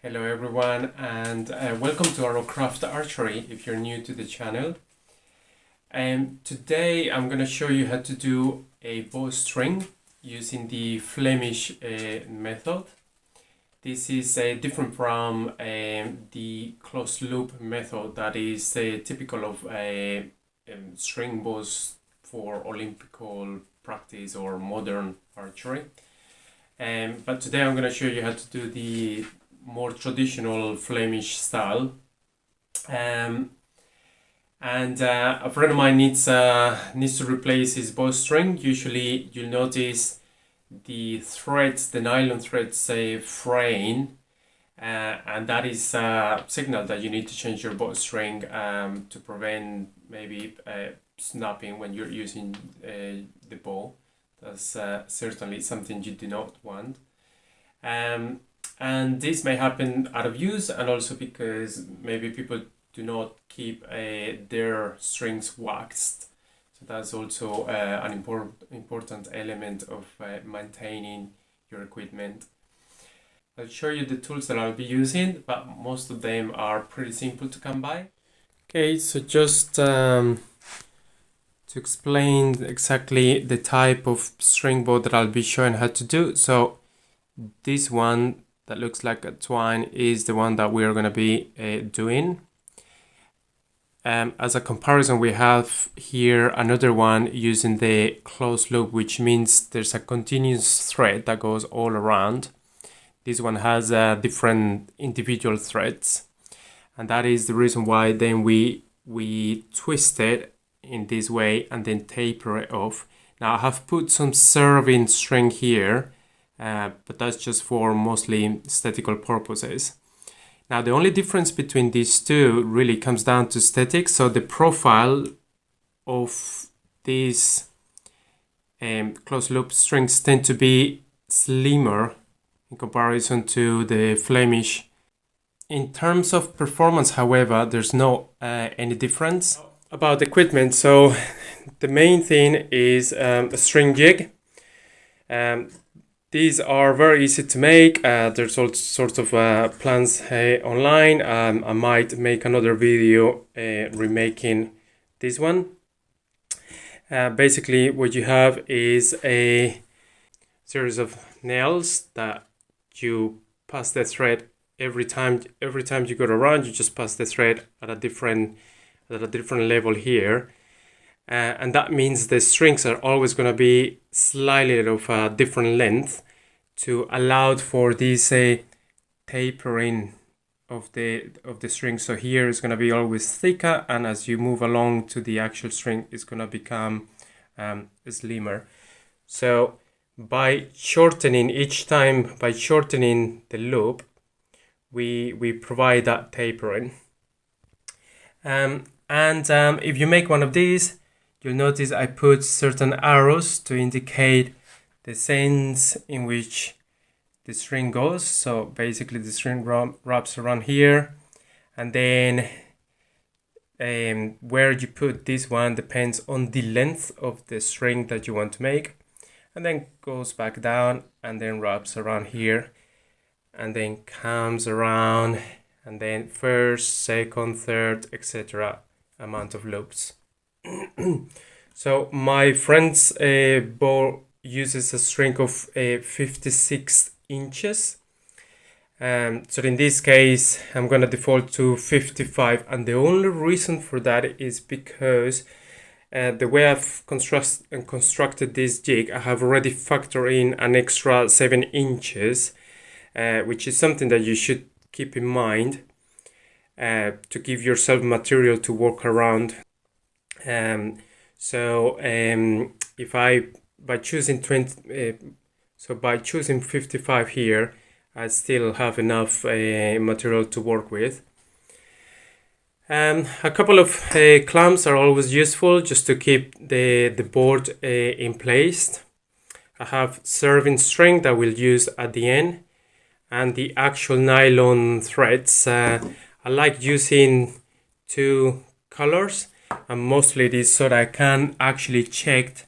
Hello everyone, and welcome to Aerocraft Archery if you're new to the channel. Today I'm going to show you how to do a bowstring using the Flemish method. This is different from the closed loop method that is typical of string bows for Olympical practice or modern archery. But today I'm going to show you how to do the more traditional Flemish style. A friend of mine needs to replace his bowstring. Usually you'll notice the threads, the nylon threads say fraying, and that is a signal that you need to change your bowstring to prevent maybe snapping when you're using the bow. That's certainly something you do not want. And this may happen out of use, and also because maybe people do not keep their strings waxed. So that's also an important element of maintaining your equipment. I'll show you the tools that I'll be using, but most of them are pretty simple to come by. Okay, so just to explain exactly the type of string bow that I'll be showing how to do. So this one that looks like a twine is the one that we're going to be doing. As a comparison, we have here another one using the closed loop, which means there's a continuous thread that goes all around. This one has different individual threads, and that is the reason why then we twist it in this way and then taper it off. Now I have put some serving string here, but that's just for mostly aesthetical purposes. Now the only difference between these two really comes down to aesthetics. So the profile of these closed loop strings tend to be slimmer in comparison to the Flemish. In terms of performance, however, there's no any difference. About equipment, so the main thing is a string jig. These are very easy to make. There's all sorts of plans online. I might make another video remaking this one. Basically what you have is a series of nails that you pass the thread every time you go around. You just pass the thread at a different level here. And that means the strings are always going to be slightly of a different length to allow for this tapering of the string. So here it's going to be always thicker, and as you move along to the actual string, it's going to become slimmer. So by shortening each time, by shortening the loop, we provide that tapering. If you make one of these, you'll notice I put certain arrows to indicate the sense in which the string goes. So basically the string wraps around here, and then where you put this one depends on the length of the string that you want to make, and then goes back down and then wraps around here and then comes around, and then first, second, third, etc. amount of loops. So my friend's bow uses a string of 56 inches. So in this case, I'm going to default to 55. And the only reason for that is because the way I've constructed this jig, I have already factored in an extra 7 inches, which is something that you should keep in mind to give yourself material to work around. If by choosing 55 here, I still have enough material to work with. A couple of clamps are always useful just to keep the board in place. I have serving string that we'll use at the end, and the actual nylon threads. I like using 2 colors, and mostly this so that I can actually check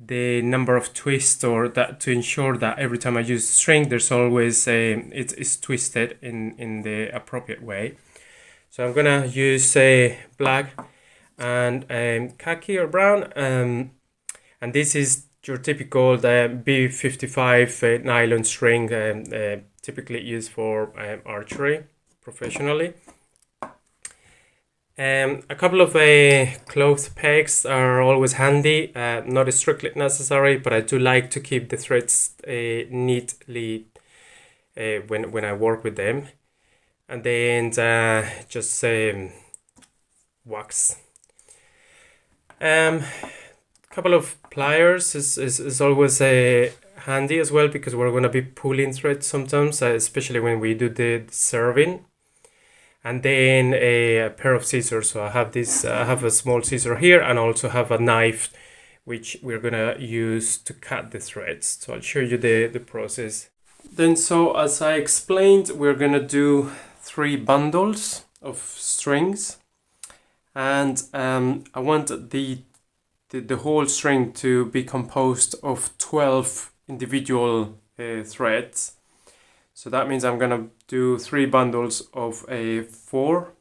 the number of twists, or that to ensure that every time I use the string, there's always it's twisted in the appropriate way. So I'm gonna use black and khaki or brown, and this is your typical B55 nylon string, typically used for archery professionally. A couple of cloth pegs are always handy, not strictly necessary, but I do like to keep the threads neatly when I work with them. And then just wax. Couple of pliers is always handy as well, because we're going to be pulling threads sometimes, especially when we do the serving. And then a pair of scissors. So I have a small scissor here, and also have a knife which we're gonna use to cut the threads. So I'll show you the process. Then, so as I explained, we're gonna do 3 bundles of strings, and I want the whole string to be composed of 12 individual threads. So that means I'm gonna do 3 bundles of 4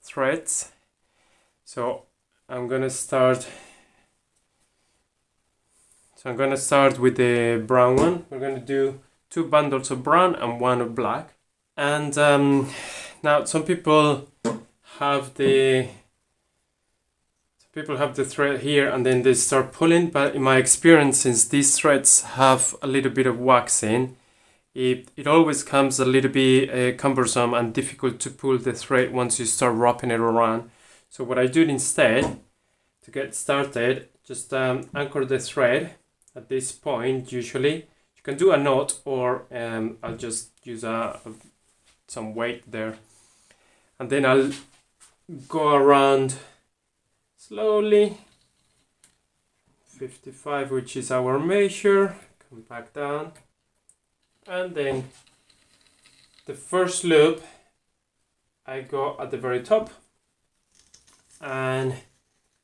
threads. So I'm gonna start with the brown one. We're gonna do 2 bundles of brown and 1 of black. And now some people have the thread here and then they start pulling, but in my experience, since these threads have a little bit of waxing, it always comes a little bit cumbersome and difficult to pull the thread once you start wrapping it around. So what I do instead, to get started, just anchor the thread at this point. Usually you can do a knot, or I'll just use some weight there, and then I'll go around slowly, 55, which is our measure, come back down. And then the first loop I go at the very top and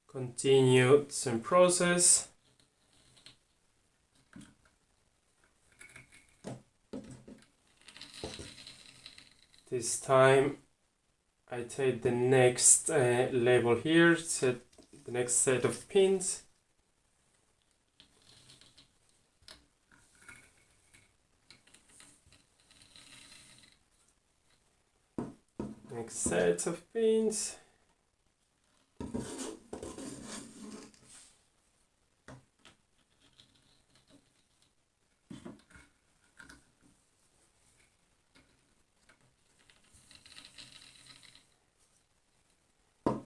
continue the same process. This time I take the next label here, set the next set of pins. Next set of pins.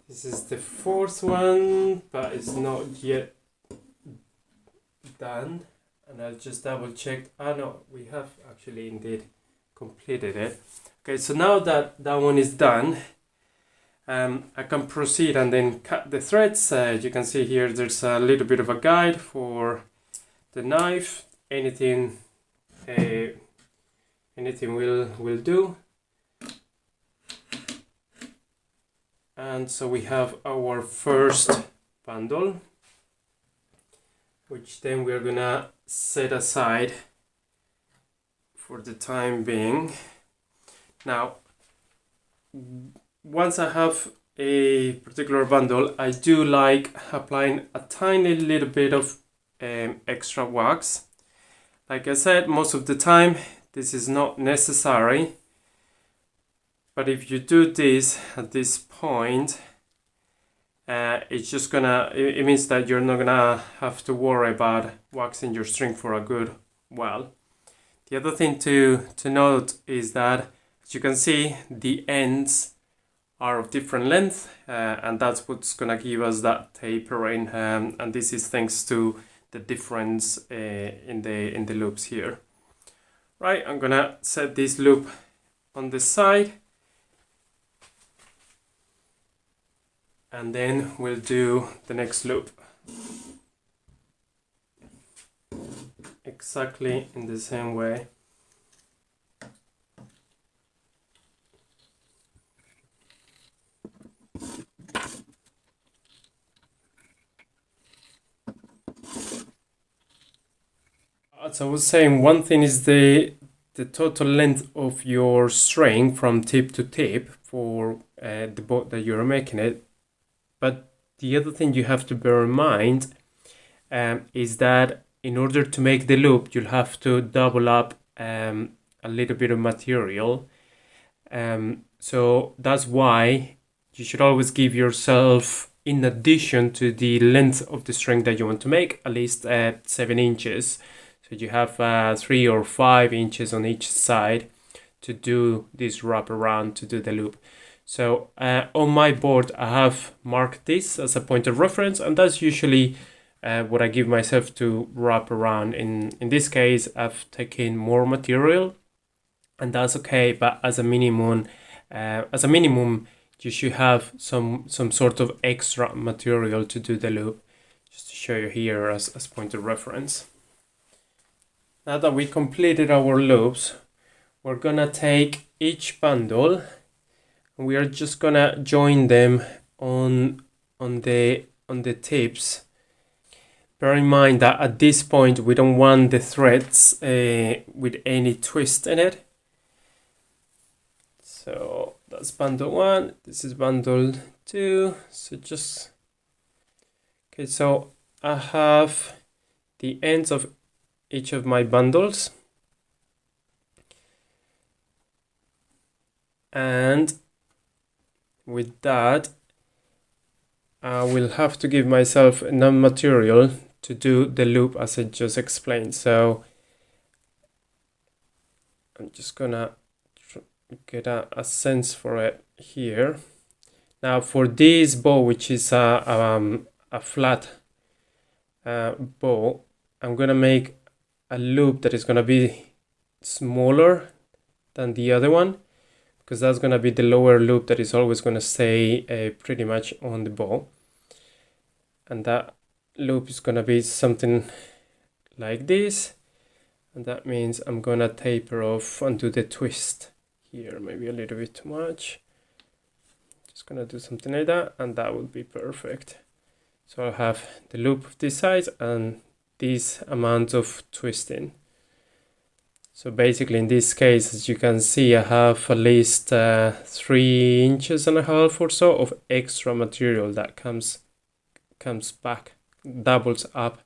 This is the 4th one, but it's not yet done. And I'll just double check. Ah no, we have actually indeed completed it. Okay, so now that one is done, I can proceed and then cut the threads. You can see here there's a little bit of a guide for the knife. Anything will do. And so we have our first bundle, which then we're gonna set aside for the time being. Now, once I have a particular bundle, I do like applying a tiny little bit of extra wax. Like I said, most of the time this is not necessary, but if you do this at this point, it's just gonna, it means that you're not gonna have to worry about waxing your string for a good while. The other thing to note is that, as you can see, the ends are of different length, and that's what's gonna give us that tapering, and this is thanks to the difference in the loops here. Right, I'm gonna set this loop on the side, and then we'll do the next loop exactly in the same way. As I was saying, one thing is the total length of your string from tip to tip for the boat that you're making it. But the other thing you have to bear in mind is that in order to make the loop, you'll have to double up a little bit of material. So that's why you should always give yourself, in addition to the length of the string that you want to make, at least 7 inches. So you have 3 or 5 inches on each side to do this wrap around, to do the loop. So on my board, I have marked this as a point of reference, and that's usually what I give myself to wrap around. In this case, I've taken more material, and that's okay. But as a minimum, you should have some sort of extra material to do the loop. Just to show you here as point of reference. Now that we completed our loops, we're gonna take each bundle and we are just gonna join them on the tips. Bear in mind that at this point we don't want the threads with any twist in it. So that's bundle 1, this is bundle 2. So just okay, so I have the ends of each of my bundles, and with that I will have to give myself enough material to do the loop as I just explained. So I'm just gonna get a sense for it here. Now for this bow, which is a flat bow, I'm gonna make a loop that is gonna be smaller than the other one, because that's gonna be the lower loop that is always gonna stay pretty much on the bow, and that loop is gonna be something like this, and that means I'm gonna taper off and do the twist here, maybe a little bit too much. Just gonna do something like that, and that would be perfect. So I'll have the loop of this size and this amount of twisting. So basically in this case, as you can see, I have at least 3.5 inches or so of extra material that comes back, doubles up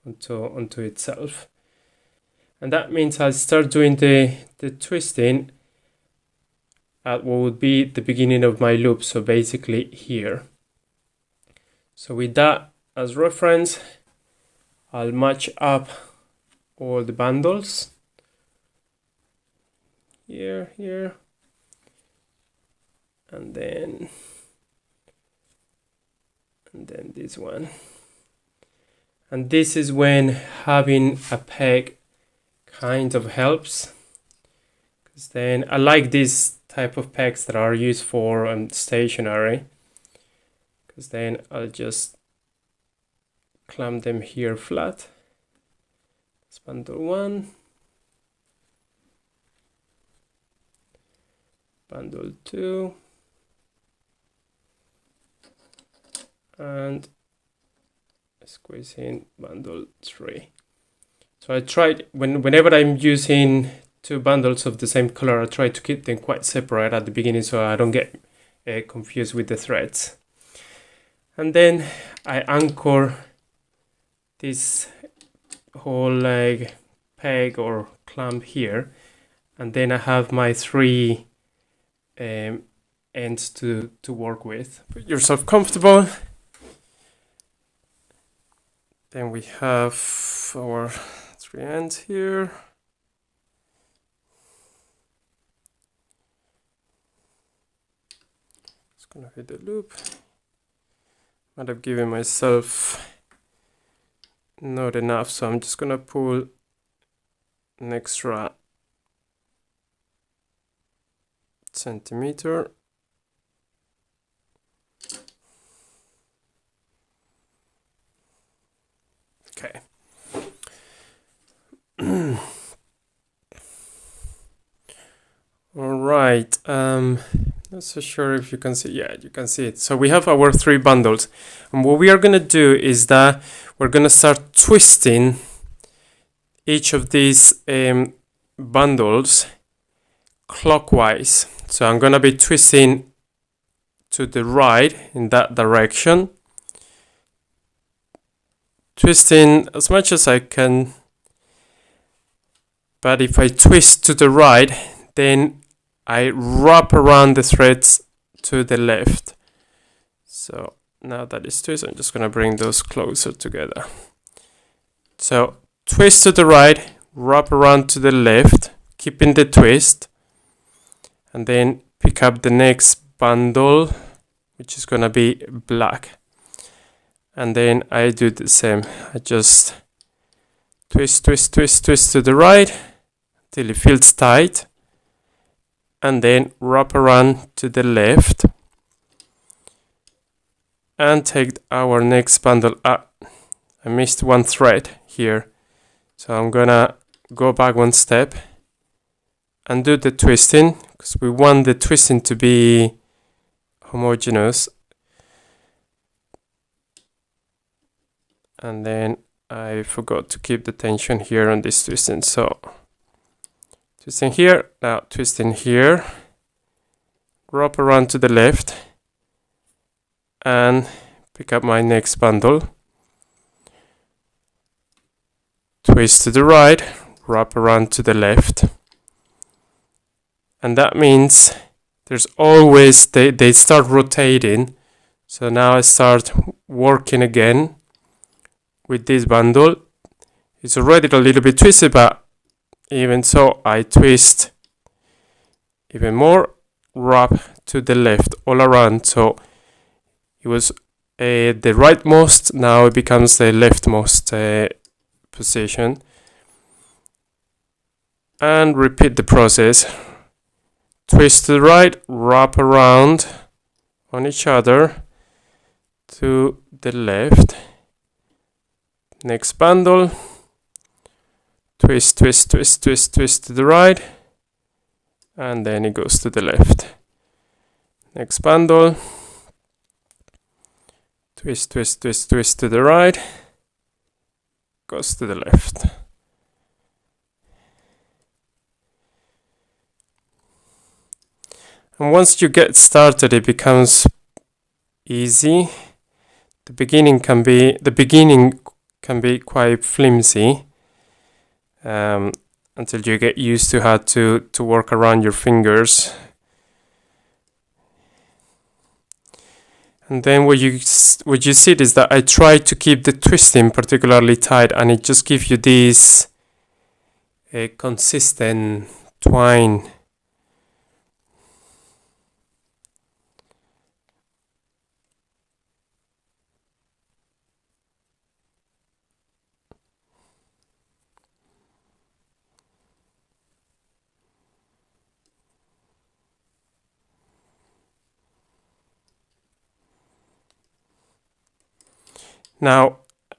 onto itself. And that means I'll start doing the twisting at what would be the beginning of my loop, so basically here. So with that as reference, I'll match up all the bundles here, and then this one. And this is when having a peg kind of helps, because then I like this type of pegs that are used for stationery, because then I'll just clamp them here flat. That's bundle 1, bundle 2, and squeeze in bundle 3. So I tried, whenever I'm using 2 bundles of the same color, I try to keep them quite separate at the beginning so I don't get confused with the threads. And then I anchor this whole like peg or clamp here, and then I have my 3 ends to work with. Put yourself comfortable. Then we have our 3 ends here. Just gonna hit the loop. Might have given myself not enough, so I'm just gonna pull an extra centimeter. Okay. All right. Not so sure if you can see. Yeah, you can see it. So we have our 3 bundles, and what we are gonna do is that we're gonna start twisting each of these bundles clockwise. So I'm gonna be twisting to the right in that direction, twisting as much as I can. But if I twist to the right, then I wrap around the threads to the left. So now that it's twisted, I'm just gonna bring those closer together. So twist to the right, wrap around to the left, keeping the twist, and then pick up the next bundle, which is gonna be black. And then I do the same. I just twist, twist, twist, twist to the right till it feels tight, and then wrap around to the left and take our next bundle up. I missed one thread here, so I'm gonna go back one step and do the twisting, because we want the twisting to be homogeneous. And then I forgot to keep the tension here on this twisting, so twisting here, now twisting here, wrap around to the left and pick up my next bundle, twist to the right, wrap around to the left, and that means there's always, they start rotating. So now I start working again with this bundle. It's already a little bit twisted, but even so I twist even more, wrap to the left all around. So it was the rightmost, now it becomes the leftmost position, and repeat the process. Twist to the right, wrap around on each other to the left, next bundle, twist, twist, twist, twist, twist to the right, and then it goes to the left. Next bundle, twist, twist, twist, twist to the right, goes to the left. And once you get started, it becomes easy. The beginning can be quite flimsy until you get used to how to work around your fingers. And then what you see is that I try to keep the twisting particularly tight, and it just gives you this consistent twine. Now,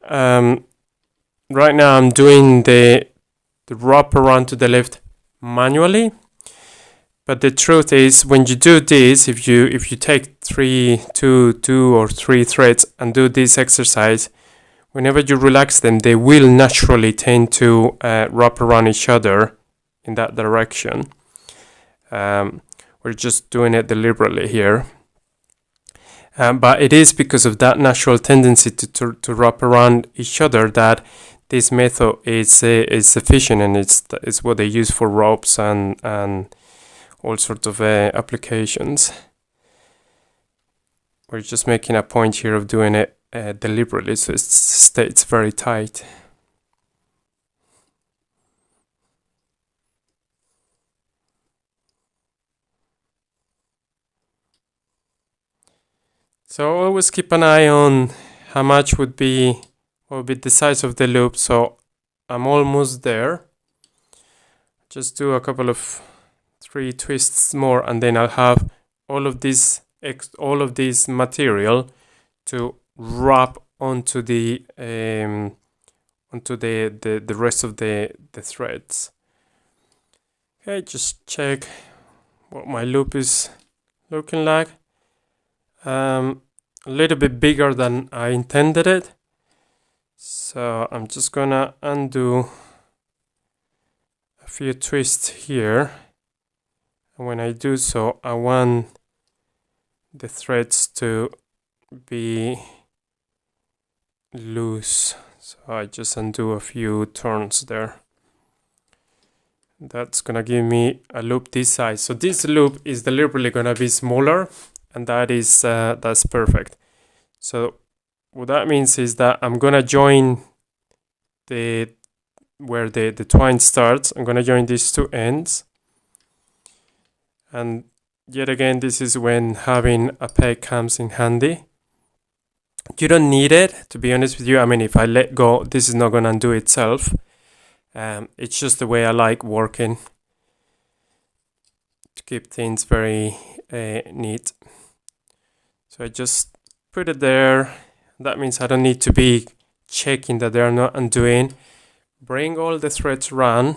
right now I'm doing the wrap around to the left manually, but the truth is, when you do this, if you take two or three threads and do this exercise, whenever you relax them, they will naturally tend to wrap around each other in that direction. We're just doing it deliberately here. But it is because of that natural tendency to wrap around each other that this method is efficient, and it's what they use for ropes and all sorts of applications. We're just making a point here of doing it deliberately, so it stays very tight. So always keep an eye on how much would be the size of the loop. So I'm almost there. Just do a couple of 3 twists more, and then I'll have all of this material to wrap onto the rest of the threads. Okay, just check what my loop is looking like. A little bit bigger than I intended it, so I'm just gonna undo few twists here, and when I do so, I want the threads to be loose, so I just undo a few turns there. That's gonna give me a loop this size. So this loop is deliberately gonna be smaller, and that's perfect. So what that means is that I'm gonna join where the twine starts. I'm gonna join these two ends, and yet again, this is when having a peg comes in handy. You don't need it, to be honest with you. I mean, if I let go, this is not gonna undo itself. It's just the way I like working, to keep things very neat. So I just put it there. That means I don't need to be checking that they're not undoing. Bring all the threads around,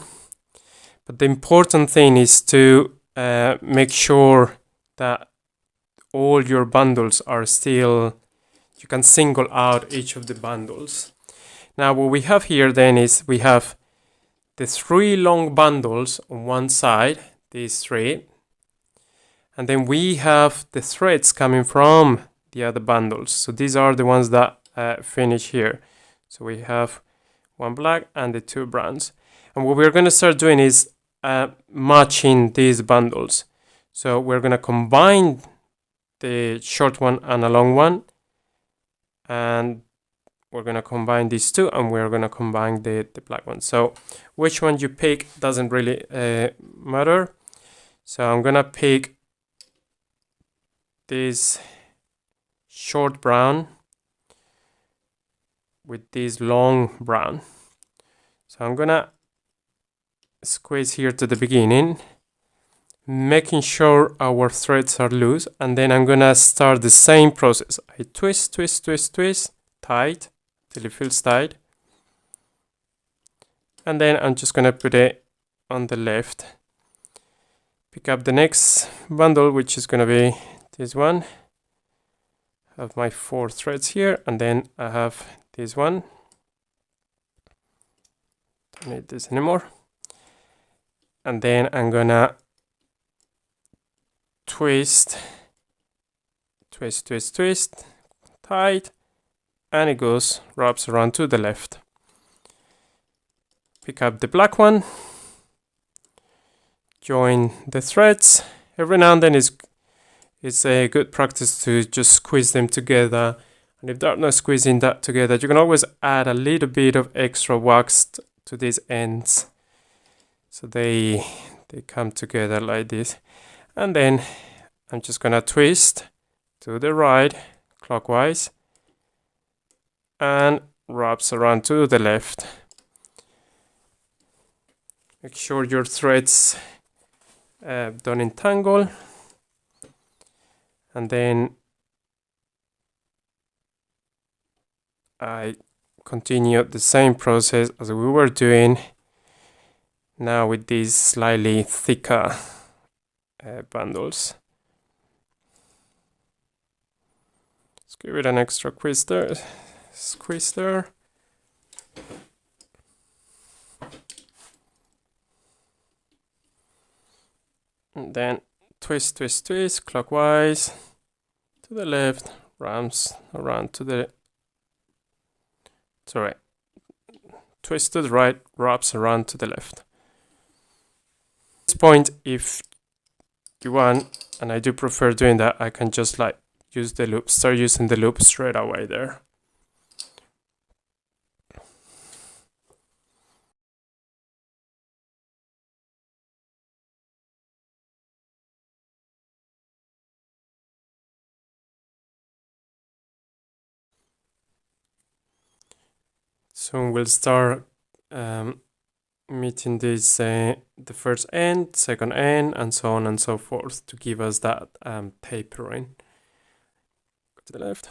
but the important thing is to make sure that all your bundles are still, you can single out each of the bundles. Now what we have here then is we have the 3 long bundles on one side, these 3, and then we have the threads coming from the other bundles. So these are the ones that finish here. So we have 1 black and the 2 browns. And what we're going to start doing is matching these bundles. So we're going to combine the short one and a long one, and we're going to combine these two, and we're going to combine the black one. So which one you pick doesn't really matter. So I'm going to pick this short brown with this long brown. So I'm gonna squeeze here to the beginning, making sure our threads are loose, and then I'm gonna start the same process. I twist, twist, twist, twist, tight till it feels tight, and then I'm just gonna put it on the left. Pick up the next bundle, which is gonna be this one. Have my 4 threads here, and then I have this one. Don't need this anymore. And then I'm gonna twist, twist, twist, twist, tight, and it goes, wraps around to the left. Pick up the black one, join the threads. Every now and then it's a good practice to just squeeze them together. And if they're not squeezing that together, you can always add a little bit of extra wax to these ends, so they come together like this. And then I'm just gonna twist to the right clockwise and wraps around to the left. Make sure your threads don't entangle, and then I continue the same process as we were doing, now with these slightly thicker bundles. Let's give it an extra squeeze there. And then twist, twist, twist, clockwise to the left, ramps around to the, sorry, twist to the right, wraps around to the left. At this point, if you want, and I do prefer doing that, I can just like use the loop, start using the loop straight away there. So we'll start meeting this the first end, second end, and so on and so forth, to give us that tapering. Go to the left.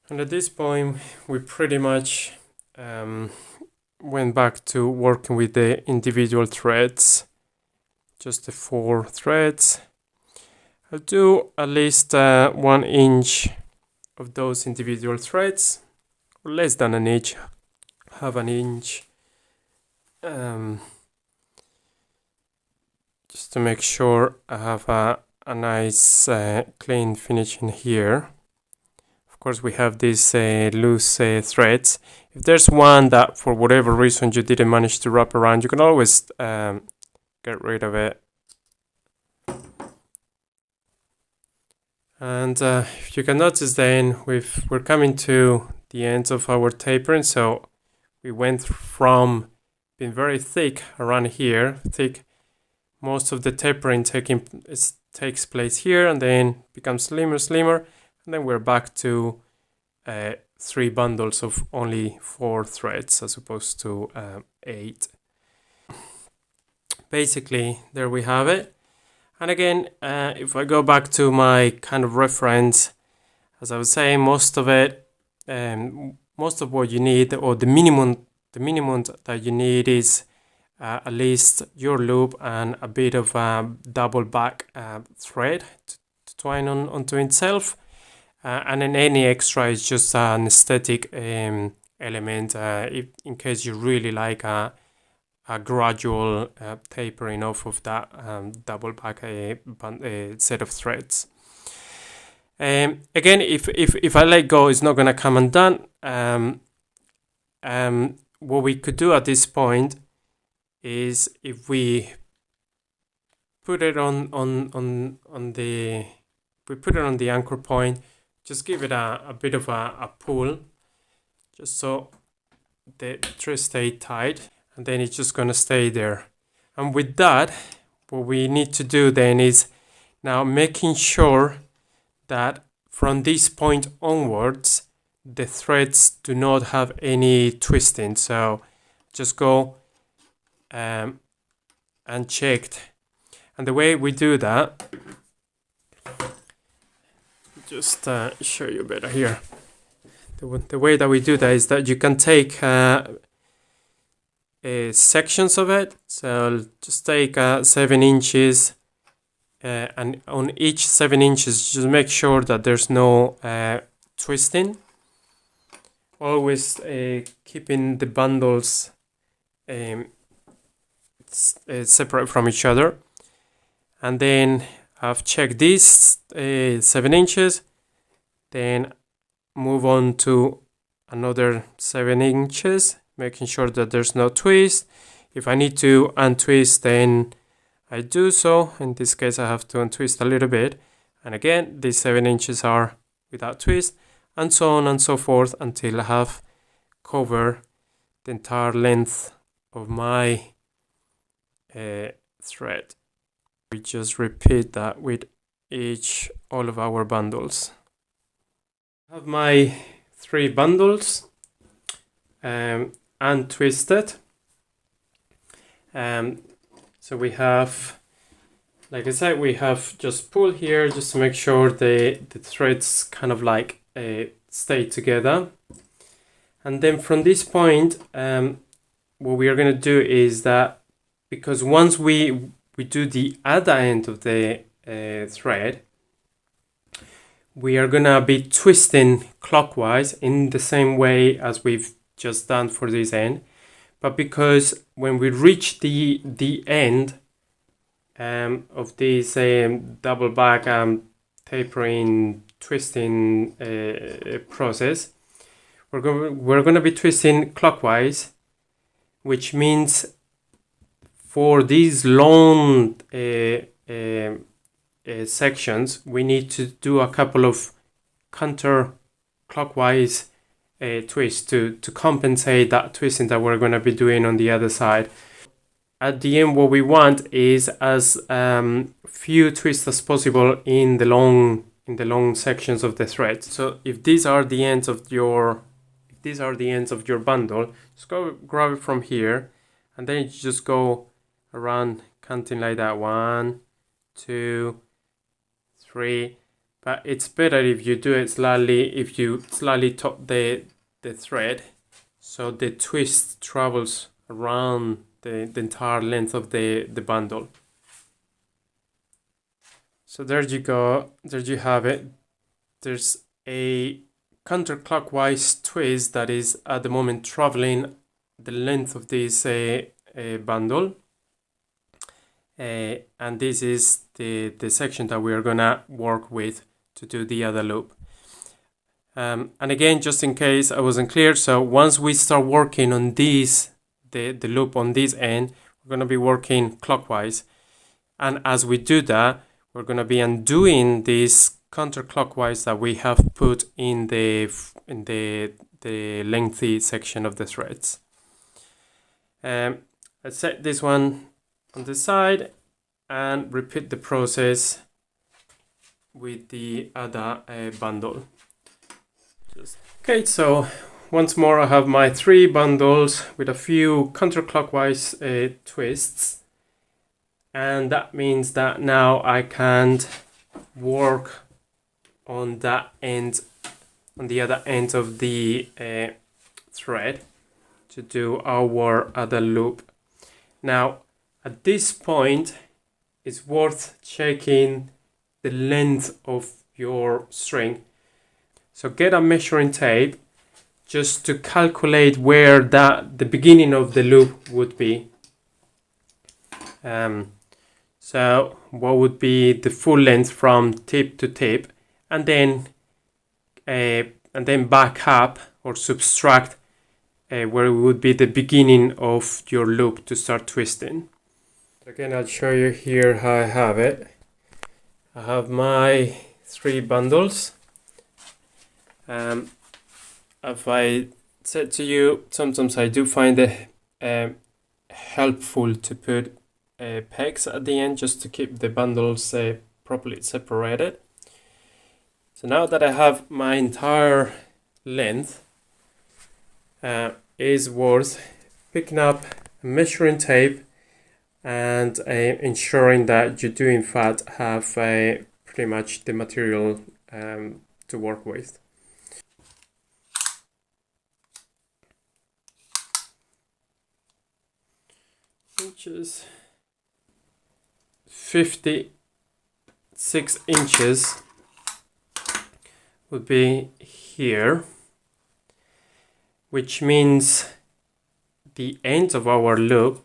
And at this point, we pretty much went back to working with the individual threads just the 4 threads. I'll do at least 1 inch of those individual threads, or less than an inch, half an inch, just to make sure I have a nice clean finish in here. Of course, we have these loose threads. If there's one that for whatever reason you didn't manage to wrap around, you can always get rid of it. And if you can notice, then we're coming to the end of our tapering. So we went from being very thick around here, most of the tapering takes place here, and then becomes slimmer, and then we're back to 3 bundles of only 4 threads as opposed to 8. Basically, there we have it. And again, if I go back to my kind of reference, as I was saying, most of what you need, or the minimum that you need, is at least your loop and a bit of double back thread to twine onto itself. And then any extra is just an aesthetic element, in case you really like a gradual tapering off of that double back set of threads. Again, if I let go, it's not going to come undone. What we could do at this point is, if we put it on the anchor point, just give it a bit of a pull, just so the thread stay tight, and then it's just going to stay there. And with that, what we need to do then is now making sure that from this point onwards the threads do not have any twisting. So just go unchecked, and the way we do that, just show you better here. The way that we do that is that you can take sections of it. So just take 7 inches, and on each 7 inches just make sure that there's no twisting, always keeping the bundles separate from each other. And then I've checked these 7 inches, then move on to another 7 inches, making sure that there's no twist. If I need to untwist, then I do so. In this case, I have to untwist a little bit. And again, these 7 inches are without twist, and so on and so forth, until I have covered the entire length of my thread. We just repeat that with all of our bundles. I have my 3 bundles untwisted. So we have, like I said, we have just pull here just to make sure the threads kind of like stay together. And then from this point, what we are going to do is that, because once we do the other end of the thread, we are going to be twisting clockwise in the same way as we've just done for this end. But because when we reach the end of this double back tapering twisting process, we're going to be twisting clockwise, which means for these long sections, we need to do a couple of counterclockwise twists to compensate that twisting that we're going to be doing on the other side. At the end, what we want is as few twists as possible in the long sections of the thread. So if these are the ends of your bundle, just go grab it from here, and then you just go around counting like that. 1, 2, 3. But it's better if you do it slightly, if you slightly top the thread, so the twist travels around the entire length of the bundle. So there you go, there you have it. There's a counterclockwise twist that is at the moment traveling the length of this bundle. And this is the section that we are gonna work with to do the other loop. And again, just in case I wasn't clear, so once we start working on this, the loop on this end, we're gonna be working clockwise. And as we do that, we're gonna be undoing this counterclockwise that we have put in the lengthy section of the threads. Let's set this one on the side and repeat the process with the other bundle. Okay, so once more I have my 3 bundles with a few counterclockwise twists, and that means that now I can work on that end, on the other end of the thread to do our other loop. Now at this point it's worth checking the length of your string. So get a measuring tape just to calculate where the beginning of the loop would be. So what would be the full length from tip to tip, and then back up or subtract where it would be the beginning of your loop to start twisting. Again, I'll show you here how I have it. I have my 3 bundles. If I said to you, sometimes I do find it helpful to put pegs at the end just to keep the bundles properly separated. So now that I have my entire length, is worth picking up a measuring tape and ensuring that you do in fact have pretty much the material to work with. Inches, 56 inches would be here, which means the end of our loop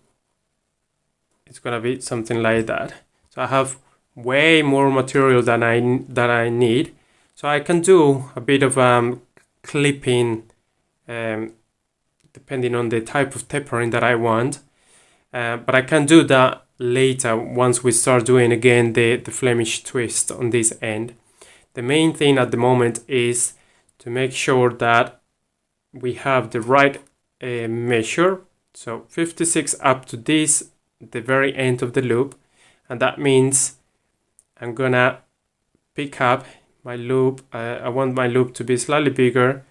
is gonna be something like that. So I have way more material than I need, so I can do a bit of clipping depending on the type of tapering that I want. But I can do that later once we start doing again the Flemish twist on this end. The main thing at the moment is to make sure that we have the right measure. So 56 up to this, the very end of the loop. And that means I'm gonna pick up my loop. I want my loop to be slightly bigger.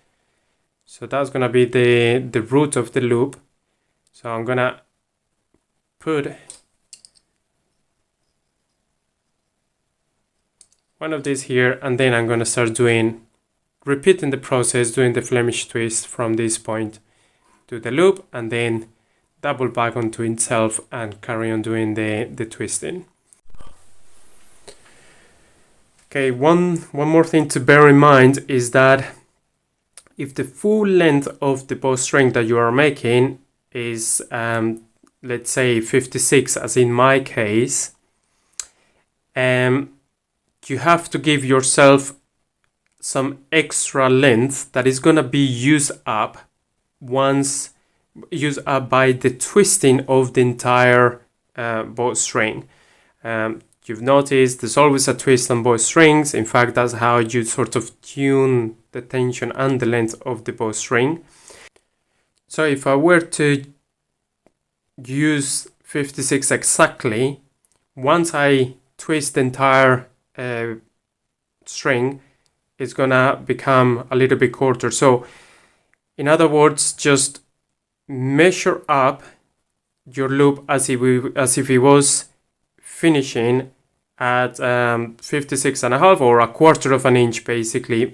So that's gonna be the root of the loop. So I'm gonna put one of these here, and then I'm going to start repeating the process, doing the Flemish twist from this point to the loop, and then double back onto itself and carry on doing the twisting. Okay, one more thing to bear in mind is that if the full length of the bowstring that you are making is let's say 56, as in my case, you have to give yourself some extra length that is going to be used up by the twisting of the entire bowstring. You've noticed there's always a twist on bowstrings. In fact, that's how you sort of tune the tension and the length of the bowstring. So if I were to use 56 exactly, once I twist the entire string, it's gonna become a little bit shorter. So in other words, just measure up your loop as if it was finishing at 56.5 or a quarter of an inch, basically.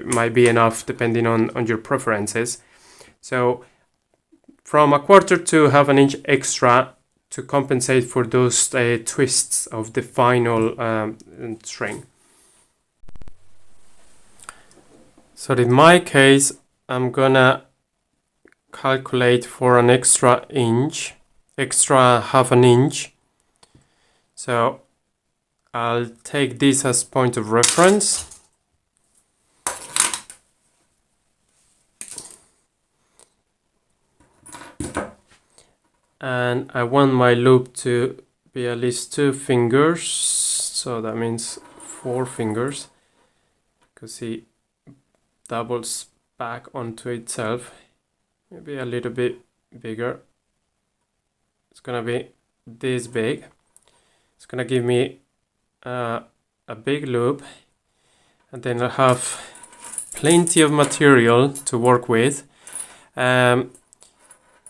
Might be enough depending on your preferences. So from a quarter to half an inch extra to compensate for those twists of the final string. So in my case, I'm gonna calculate for an extra half an inch. So I'll take this as point of reference. And I want my loop to be at least 2 fingers, so that means 4 fingers, because it doubles back onto itself. Maybe a little bit bigger. It's gonna be this big. It's gonna give me a big loop, and then I'll have plenty of material to work with.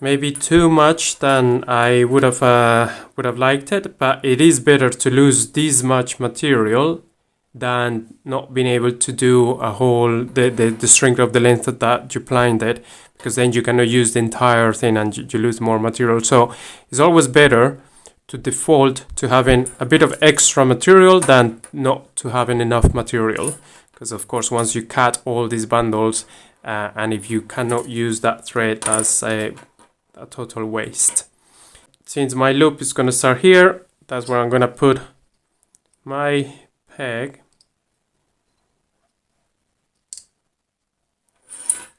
Maybe too much than I would have liked it, but it is better to lose this much material than not being able to do a whole the string of the length that you planned it, because then you cannot use the entire thing and you lose more material. So it's always better to default to having a bit of extra material than not to having enough material, because of course once you cut all these bundles and if you cannot use that thread as a total waste. Since my loop is going to start here, that's where I'm going to put my peg,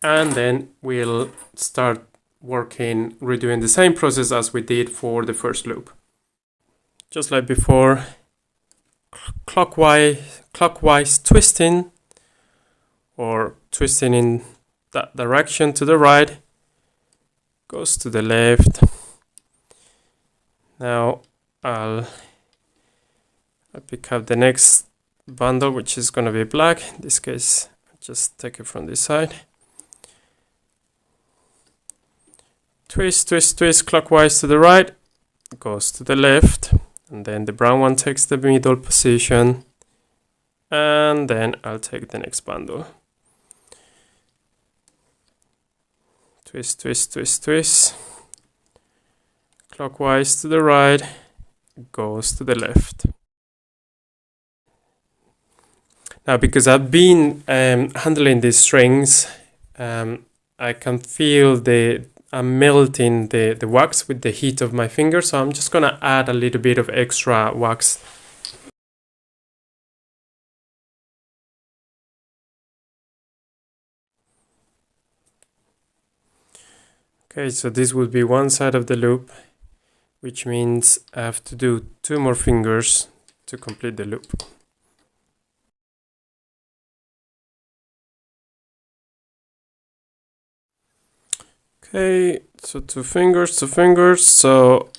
and then we'll start redoing the same process as we did for the first loop. Just like before, clockwise twisting, or twisting in that direction to the right, goes to the left. Now I'll pick up the next bundle, which is going to be black. In this case, just take it from this side. Twist, twist, twist clockwise to the right, goes to the left, and then the brown one takes the middle position, and then I'll take the next bundle. Twist, twist, twist, twist. Clockwise to the right, goes to the left. Now, because I've been handling these strings, I can feel I'm melting the wax with the heat of my finger, so I'm just gonna add a little bit of extra wax. Okay, so this will be one side of the loop, which means I have to do 2 more fingers to complete the loop. Okay, so 2 fingers, 2 fingers. So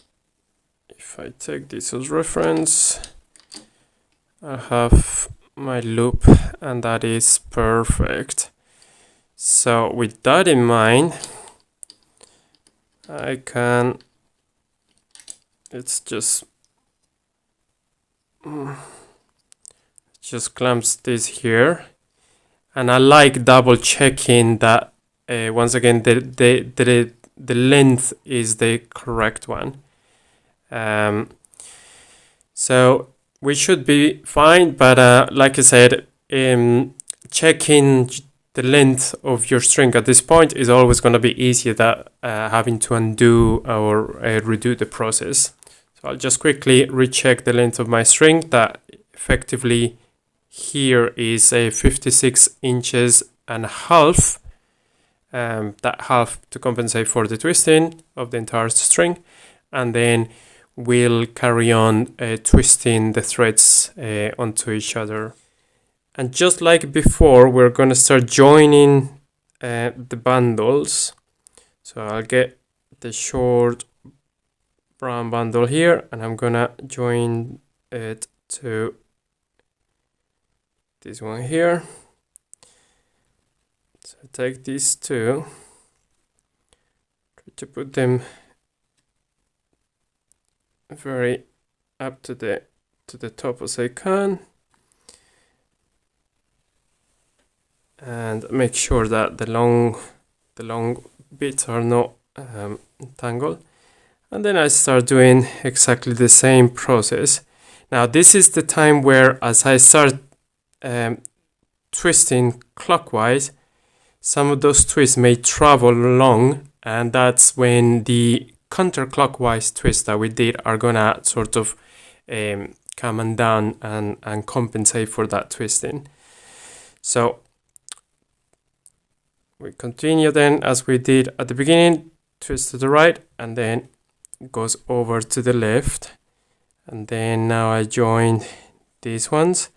if I take this as reference, I have my loop, and that is perfect. So with that in mind, I can, it's just clamps this here, and I like double checking that once again the length is the correct one. So we should be fine, but like I said, checking the length of your string at this point is always going to be easier than having to undo or redo the process. So I'll just quickly recheck the length of my string. That effectively here is a 56 inches and a half. That half to compensate for the twisting of the entire string, and then we'll carry on twisting the threads onto each other. And just like before, we're going to start joining the bundles. So I'll get the short brown bundle here, and I'm going to join it to this one here. So take these two, try to put them very up to the top as I can, and make sure that the long bits are not entangled. And then I start doing exactly the same process. Now this is the time where, as I start twisting clockwise, some of those twists may travel along, and that's when the counterclockwise twists that we did are gonna sort of come and down and compensate for that twisting. So we continue then as we did at the beginning, twist to the right and then goes over to the left, and then now I join these ones,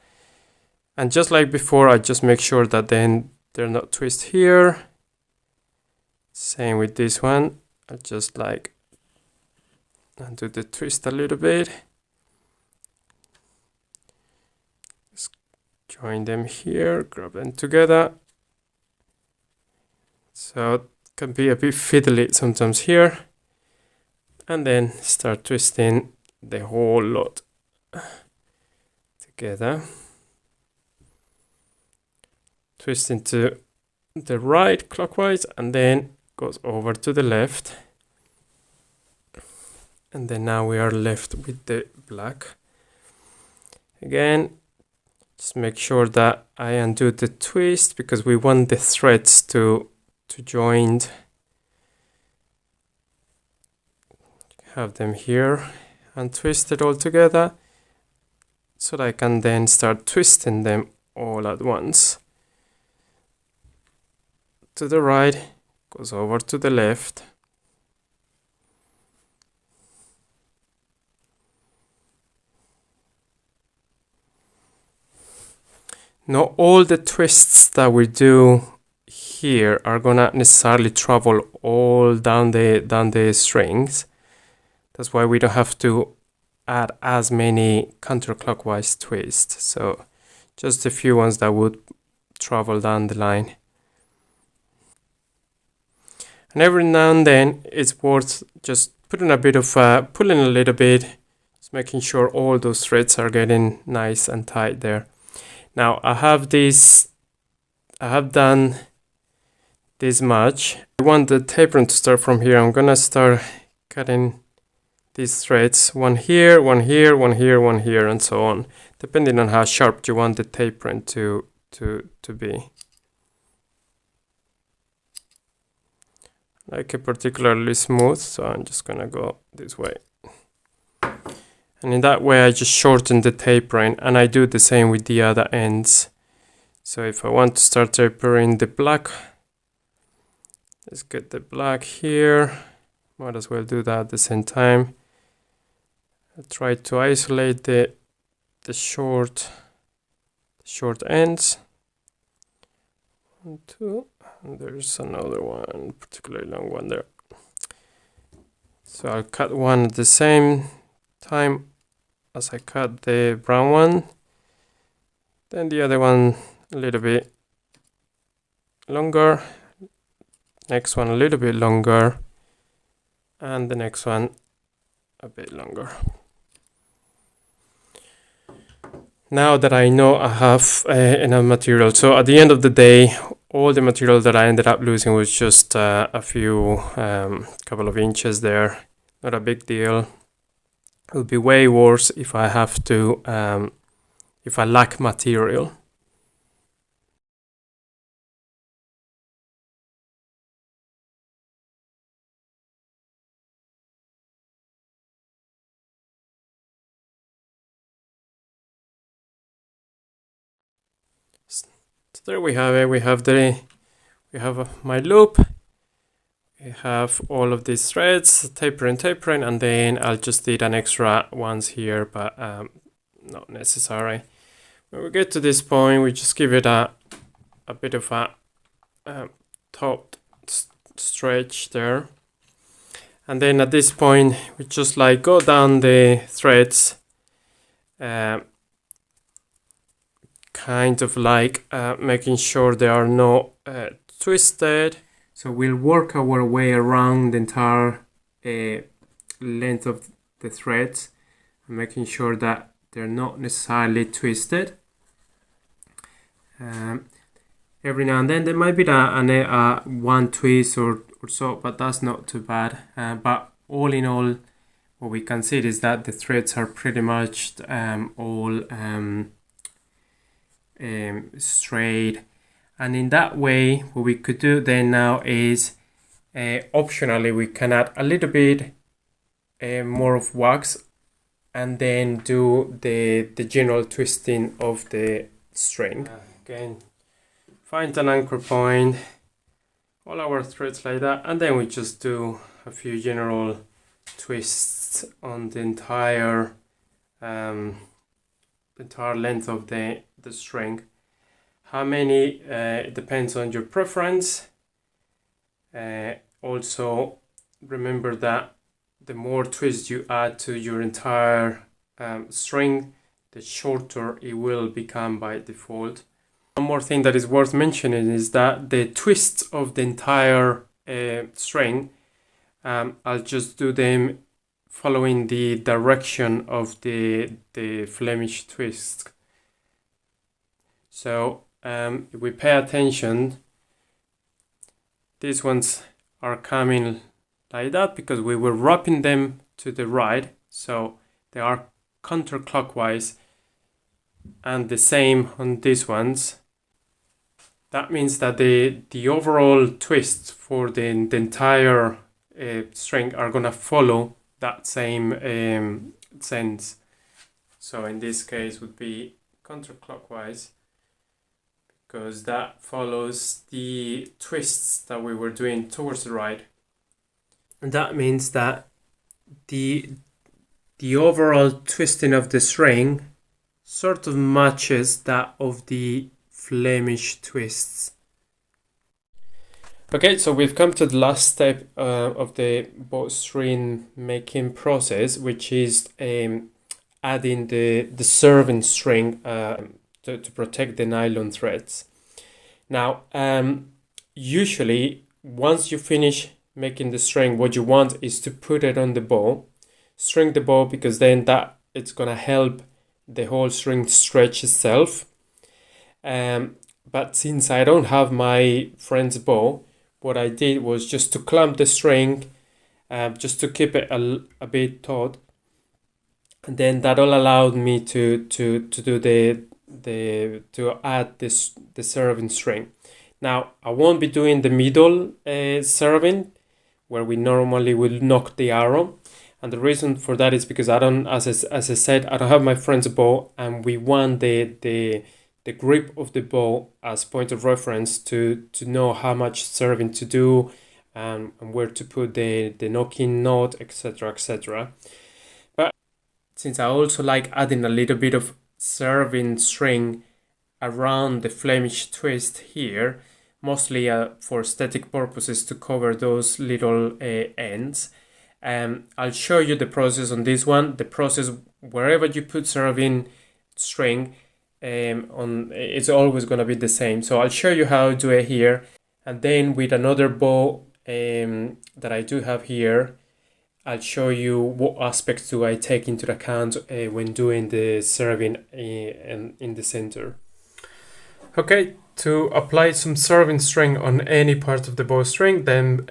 and just like before I just make sure that then they're not twist here. Same with this one, I just like undo the twist a little bit, just join them here, grab them together. So it can be a bit fiddly sometimes here, and then start twisting the whole lot together. Twisting to the right clockwise and then goes over to the left. And then now we are left with the black. Again, just make sure that I undo the twist because we want the threads to join. Have them here and twist it all together so that I can then start twisting them all at once. To the right, goes over to the left. Not all the twists that we do here are gonna necessarily travel all down the strings. That's why we don't have to add as many counterclockwise twists. So just a few ones that would travel down the line. And every now and then it's worth just putting a bit of pulling a little bit, just making sure all those threads are getting nice and tight there. Now I have done this much. I want the tapering to start from here. I'm gonna start cutting these threads, one here, one here, one here, one here, and so on, depending on how sharp you want the tapering to be. Like it particularly smooth, so I'm just gonna go this way. And in that way I just shorten the tapering, and I do the same with the other ends. So if I want to start tapering the black, let's get the black here. Might as well do that at the same time. I try to isolate the short ends. 1, 2, and there's another one, particularly long one there. So I'll cut one at the same time as I cut the brown one. Then the other one a little bit longer. Next one a little bit longer. And the next one a bit longer. Now that I know I have enough material, so at the end of the day, all the material that I ended up losing was just a few, couple of inches there. Not a big deal. It would be way worse if I have to, if I lack material. So there we have it. We have my loop. We have all of these threads, tapering, and then I'll just need an extra ones here, but not necessary. When we get to this point, we just give it a bit of a top stretch there. And then at this point, we just like go down the threads, kind of like making sure they are not twisted. So we'll work our way around the entire length of the threads, making sure that they're not necessarily twisted. Every now and then there might be one twist or so, but that's not too bad. But all in all, what we can see is that the threads are pretty much all straight, and in that way what we could do then now is optionally we can add a little bit more of wax and then do the general twisting of the string. Again, find an anchor point, all our threads like that, and then we just do a few general twists on the entire length of the string. How many it depends on your preference. Also remember that the more twists you add to your entire string, the shorter it will become by default. One more thing that is worth mentioning is that the twists of the entire string, I'll just do them following the direction of the Flemish twist. So if we pay attention, these ones are coming like that because we were wrapping them to the right, so they are counterclockwise, and the same on these ones. That means that the overall twist for the entire string are gonna follow that same sense. So in this case would be counterclockwise, because that follows the twists that we were doing towards the right. And that means that the overall twisting of the string sort of matches that of the Flemish twists. Okay, so we've come to the last step of the bowstring making process, which is adding the serving string to protect the nylon threads. Now, usually once you finish making the string, what you want is to put it on the bow, string the bow, because then that it's gonna help the whole string stretch itself. But since I don't have my friend's bow, what I did was just to clamp the string, just to keep it a bit taut, and then that all allowed me to do to add the serving string. Now I won't be doing the middle serving where we normally will knock the arrow, and the reason for that is because I don't, as I said, I don't have my friend's bow, and we want the grip of the bow as point of reference to know how much serving to do, and where to put the knocking knot, etc, etc. But since I also like adding a little bit of serving string around the Flemish twist here, mostly for aesthetic purposes to cover those little ends, I'll show you the process on this one. The process wherever you put serving string on, it's always going to be the same. So I'll show you how to do it here, and then with another bow that I do have here, I'll show you what aspects do I take into account when doing the serving in the center. Okay, to apply some serving string on any part of the bowstring, then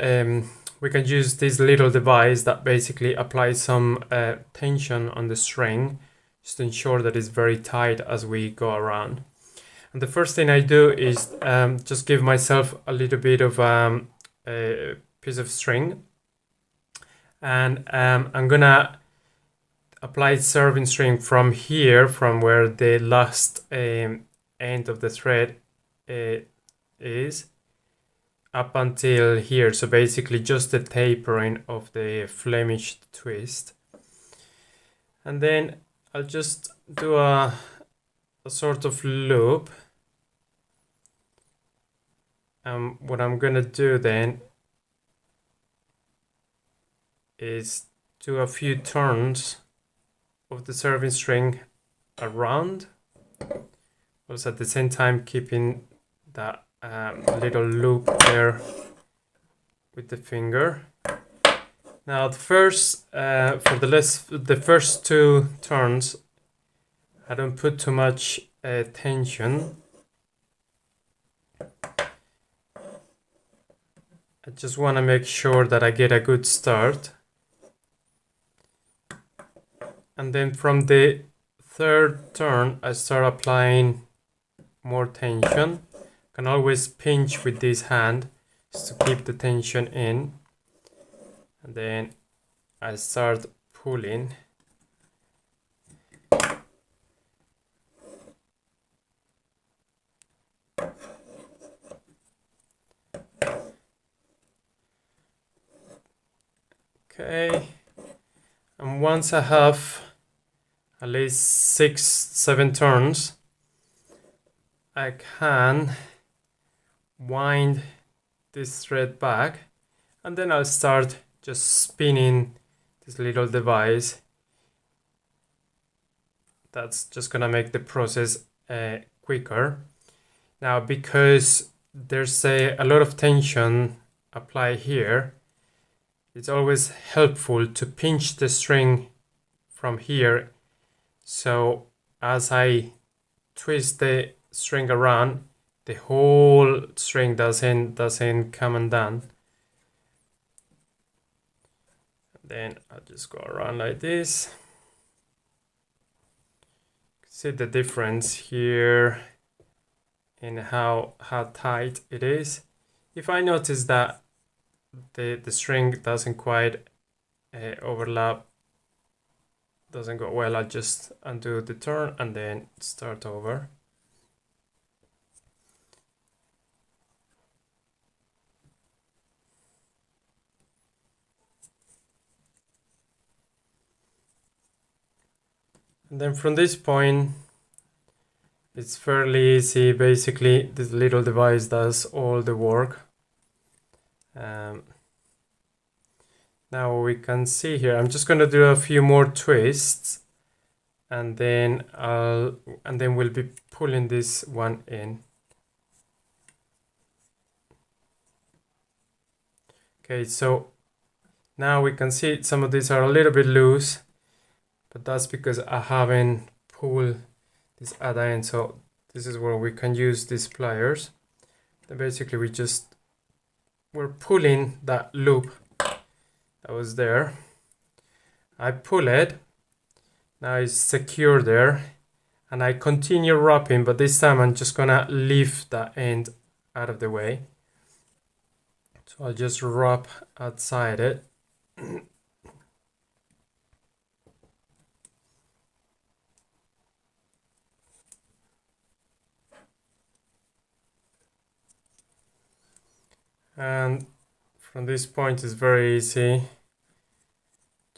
we can use this little device that basically applies some tension on the string, just to ensure that it's very tight as we go around. And the first thing I do is just give myself a little bit of a piece of string, and I'm gonna apply serving string from here, from where the last end of the thread is, up until here. So basically just the tapering of the Flemish twist, and then I'll just do a sort of loop. What I'm gonna do then is do a few turns of the serving string around, also at the same time keeping that little loop there with the finger. Now the first for the first two turns, I don't put too much tension. I just want to make sure that I get a good start. And then from the third turn, I start applying more tension. Can always pinch with this hand just to keep the tension in. And then I start pulling. Okay, and once I have at least 6-7 turns, I can wind this thread back, and then I'll start just spinning this little device. That's just gonna make the process quicker. Now, because there's a lot of tension applied here, it's always helpful to pinch the string from here. So as I twist the string around, the whole string doesn't come undone. Then I'll just go around like this. See the difference here in how tight it is. If I notice that the string doesn't quite overlap, doesn't go well, I'll just undo the turn and then start over. And then from this point, it's fairly easy. Basically, this little device does all the work. Now we can see here, I'm just going to do a few more twists, and then we'll be pulling this one in. Okay, so now we can see some of these are a little bit loose, but that's because I haven't pulled this at the end. So this is where we can use these pliers. Then basically we're pulling that loop that was there. I pull it, now it's secure there, and I continue wrapping, but this time I'm just gonna leave that end out of the way. So I'll just wrap outside it. And from this point it's very easy.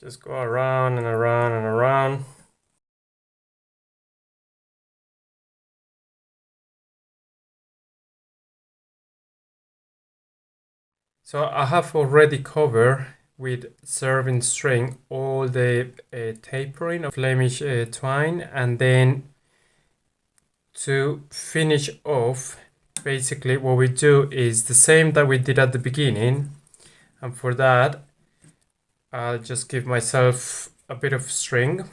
Just go around and around and around. So I have already covered with serving string all the tapering of Flemish twine, and then to finish off, basically what we do is the same that we did at the beginning, and for that I'll just give myself a bit of string.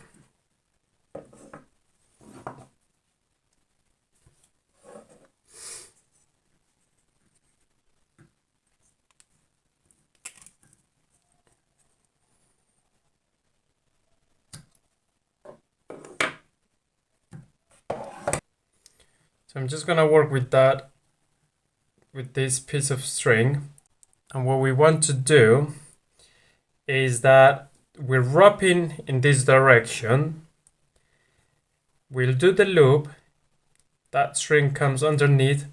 So I'm just gonna work with that, with this piece of string, and what we want to do is that we're wrapping in this direction. We'll do the loop, that string comes underneath,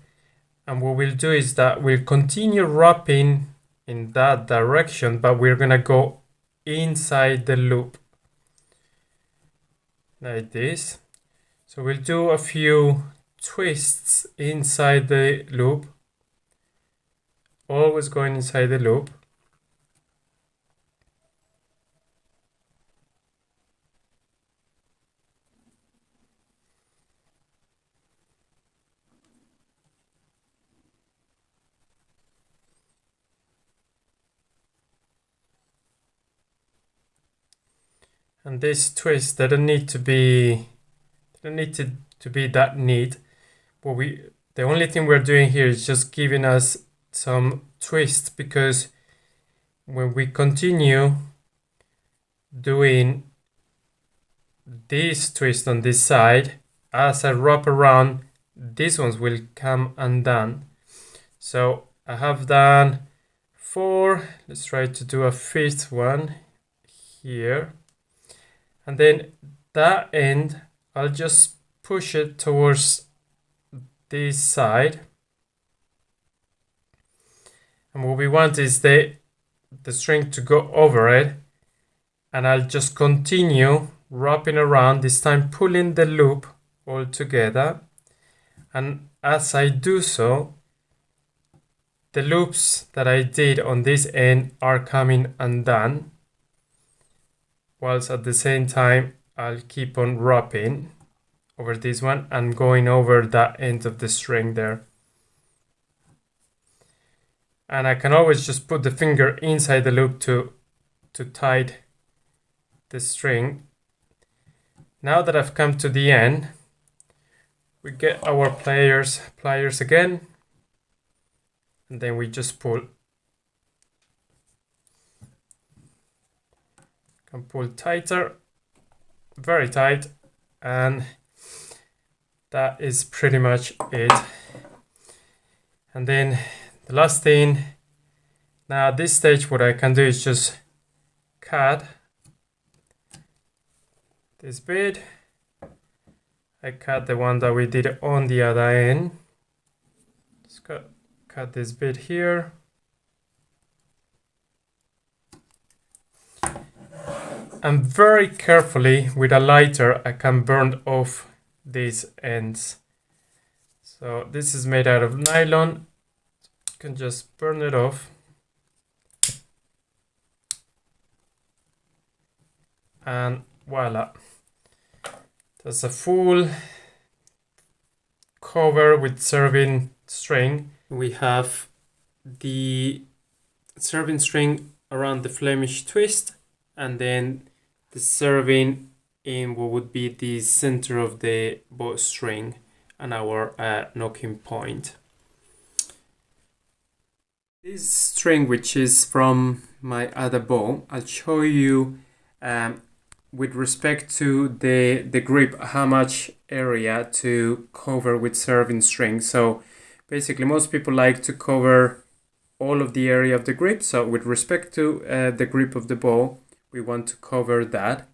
and what we'll do is that we'll continue wrapping in that direction, but we're gonna go inside the loop like this. So we'll do a few twists inside the loop, always going inside the loop. And this twist doesn't need to be that neat. The only thing we're doing here is just giving us some twist, because when we continue doing this twist on this side, as I wrap around, these ones will come undone. So I have done 4. Let's try to do a 5th one here. And then that end, I'll just push it towards this side. And what we want is the string to go over it. And I'll just continue wrapping around, this time pulling the loop all together. And as I do so, the loops that I did on this end are coming undone, whilst at the same time I'll keep on wrapping over this one and going over that end of the string there. And I can always just put the finger inside the loop to tighten the string. Now that I've come to the end, we get our pliers again, and then we just pull. Can pull tighter, very tight, and that is pretty much it. And then the last thing, now at this stage what I can do is just cut this bit. I cut the one that we did on the other end. Just cut this bit here. And very carefully with a lighter I can burn off these ends. So this is made out of nylon. You can just burn it off. And voila. That's a full cover with serving string. We have the serving string around the Flemish twist, and then the serving in what would be the center of the bowstring and our knocking point. This string, which is from my other bow, I'll show you with respect to the grip, how much area to cover with serving string. So basically most people like to cover all of the area of the grip. So with respect to the grip of the bow, we want to cover that.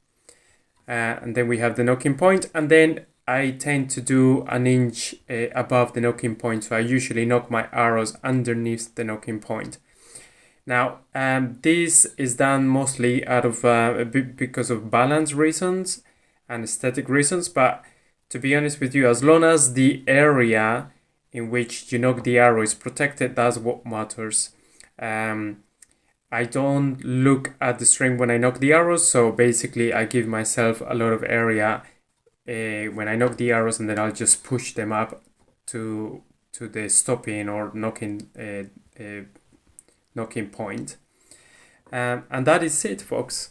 And then we have the knocking point, and then I tend to do an inch above the knocking point. So I usually knock my arrows underneath the knocking point. Now, this is done mostly out of because of balance reasons and aesthetic reasons, but to be honest with you, as long as the area in which you knock the arrow is protected, that's what matters. I don't look at the string when I knock the arrows, so basically I give myself a lot of area when I knock the arrows, and then I'll just push them up to the stopping or knocking point. And that is it, folks.